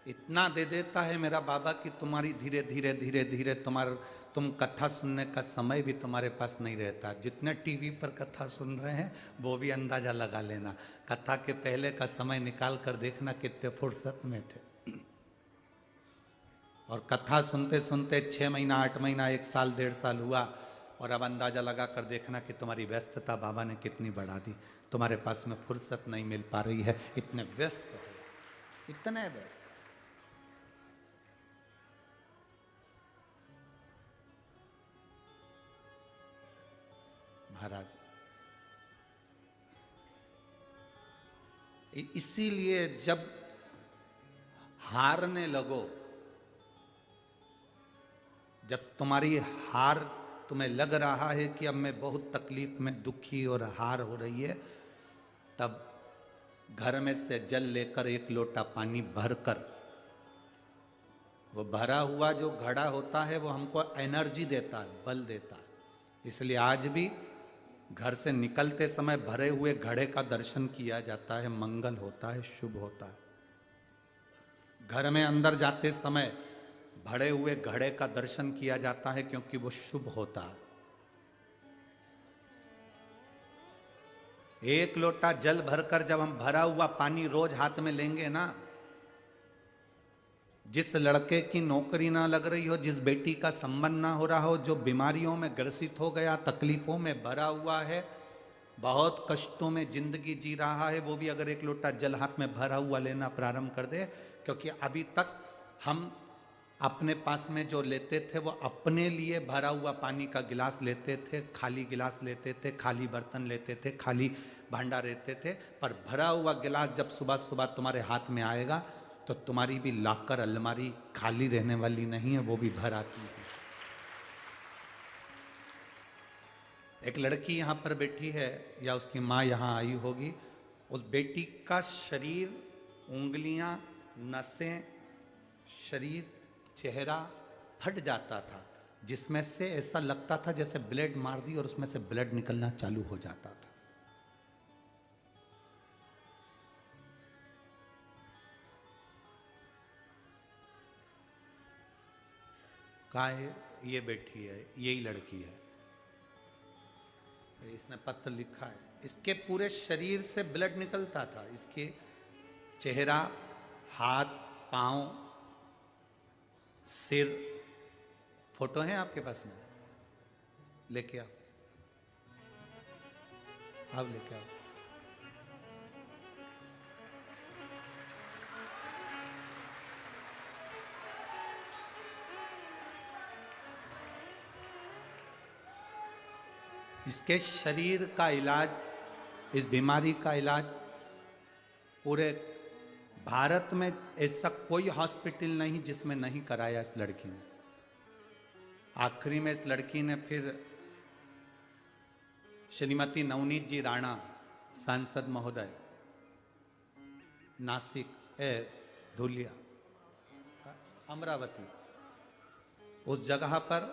इतना दे देता है मेरा बाबा कि तुम्हारी धीरे धीरे धीरे धीरे तुम कथा सुनने का समय भी तुम्हारे पास नहीं रहता। जितने टीवी पर कथा सुन रहे हैं वो भी अंदाजा लगा लेना, कथा के पहले का समय निकाल कर देखना कितने फुर्सत में थे। और कथा सुनते सुनते 6 महीना 8 महीना 1 साल 1.5 साल हुआ, और अब अंदाजा लगा कर देखना कि तुम्हारी व्यस्तता बाबा ने कितनी बढ़ा दी। तुम्हारे पास में फुर्सत नहीं मिल पा रही है, इतने व्यस्त हो, इतने व्यस्त। महाराज इसीलिए जब हारने लगो, जब तुम्हारी हार तुम्हें लग रहा है कि अब मैं बहुत तकलीफ में दुखी और हार हो रही है, तब घर में से जल लेकर 1 लोटा पानी भरकर, वो भरा हुआ जो घड़ा होता है वो हमको एनर्जी देता है, बल देता है। इसलिए आज भी घर से निकलते समय भरे हुए घड़े का दर्शन किया जाता है, मंगल होता है, शुभ होता है। घर में अंदर जाते समय भरे हुए घड़े का दर्शन किया जाता है क्योंकि वो शुभ होता है। 1 लोटा जल भरकर जब हम भरा हुआ पानी रोज हाथ में लेंगे ना, जिस लड़के की नौकरी ना लग रही हो, जिस बेटी का संबंध ना हो रहा हो, जो बीमारियों में ग्रसित हो गया, तकलीफों में भरा हुआ है, बहुत कष्टों में जिंदगी जी रहा है, वो भी अगर 1 लोटा जल हाथ में भरा हुआ लेना प्रारंभ कर दे, क्योंकि अभी तक हम अपने पास में जो लेते थे वो अपने लिए भरा हुआ पानी का गिलास लेते थे, खाली गिलास लेते थे, खाली बर्तन लेते थे, खाली भांडा लेते थे। पर भरा हुआ गिलास जब सुबह सुबह तुम्हारे हाथ में आएगा तो तुम्हारी भी लाकर अलमारी खाली रहने वाली नहीं है, वो भी भर आती है। एक लड़की यहाँ पर बैठी है या उसकी माँ यहाँ आई होगी, उस बेटी का शरीर, उंगलियां, नसें, शरीर, चेहरा फट जाता था, जिसमें से ऐसा लगता था जैसे ब्लेड मार दी और उसमें से ब्लड निकलना चालू हो जाता था। कहाँ है ये? बैठी है, यही लड़की है, इसने पत्र लिखा है। इसके पूरे शरीर से ब्लड निकलता था, इसके चेहरा, हाथ, पांव, सिर, फोटो है आपके पास में? लेके आओ, आप लेके आओ। इसके शरीर का इलाज, इस बीमारी का इलाज पूरे भारत में ऐसा कोई हॉस्पिटल नहीं जिसमें नहीं कराया इस लड़की ने। आखिरी में इस लड़की ने फिर श्रीमती नवनीत जी राणा, सांसद महोदय, नासिक, धुलिया, अमरावती, उस जगह पर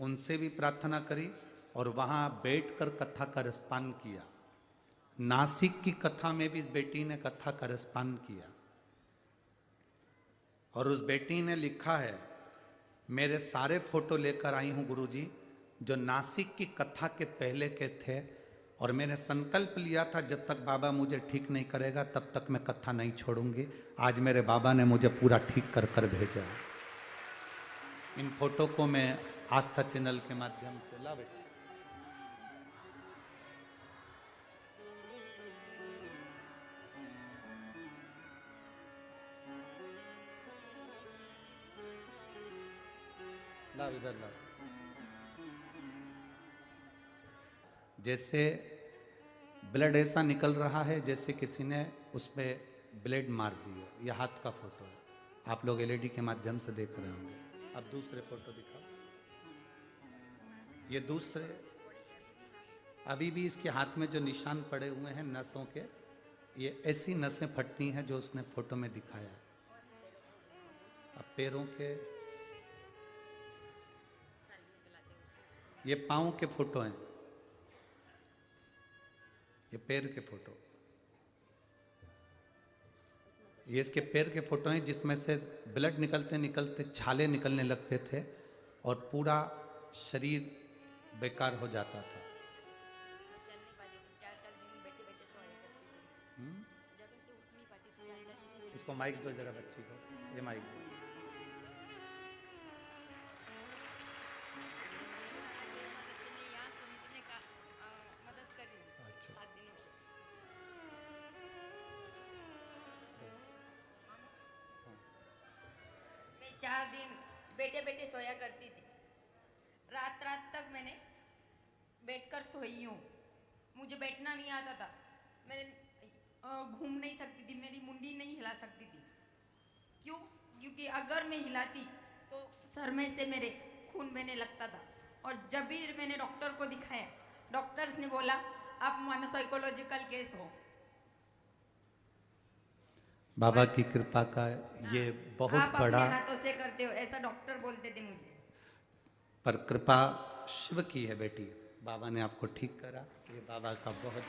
उनसे भी प्रार्थना करी और वहां बैठकर कथा का रसपान किया। नासिक की कथा में भी इस बेटी ने कथा का रसपान किया और उस बेटी ने लिखा है, मेरे सारे फोटो लेकर आई हूं गुरुजी, जो नासिक की कथा के पहले के थे, और मैंने संकल्प लिया था जब तक बाबा मुझे ठीक नहीं करेगा तब तक मैं कथा नहीं छोड़ूंगी। आज मेरे बाबा ने मुझे पूरा ठीक कर कर भेजा। इन फोटो को मैं आस्था चैनल के माध्यम से ला बेटा, लाओ इधर लाओ। जैसे ब्लड ऐसा निकल रहा है जैसे किसी ने उस पर ब्लेड मार दिया। यह हाथ का फोटो है, आप लोग एलईडी के माध्यम से देख रहे होंगे। अब दूसरे फोटो दिखाओ। ये दूसरे, अभी भी इसके हाथ में जो निशान पड़े हुए हैं नसों के, ये ऐसी नसें फटती हैं जो उसने फोटो में दिखाया है। अब पैरों के, ये पाँव के फोटो हैं, ये पैर के फोटो, ये इसके पैर के फोटो हैं जिसमें से ब्लड निकलते निकलते छाले निकलने लगते थे और पूरा शरीर बेकार हो जाता था। चल नहीं पाती थी, 4-4 दिन बैठे बैठे सोया करती थी, जगह से उठ नहीं पाती थी, 4-4 दिन। इसको माइक दो जरा बच्ची को, ये माइक दो। आज ये मदद से मैं यहाँ समिति में मदद कर रही हूँ अच्छा। 7 दिनों से। मैं 4 दिन बैठे बैठे सोया करती थी, रात रात तक मैंने बैठकर सोई हूँ। मुझे बैठना नहीं आता था, मैं घूम नहीं सकती थी, मेरी मुंडी नहीं हिला सकती थी। क्यों? क्योंकि अगर मैं हिलाती तो सर में से मेरे खून बहने लगता था। और जब भी मैंने डॉक्टर को दिखाया, डॉक्टर्स ने बोला आप मनोसाइकोलॉजिकल केस हो। बाबा की कृपा का ये बहुत आप बड़ा, अपने हाथों से करते हो, ऐसा डॉक्टर बोलते थे मुझे। पर कृपा शिव की है बेटी। बाबा ने आपको ठीक करा, ये बाबा का बहुत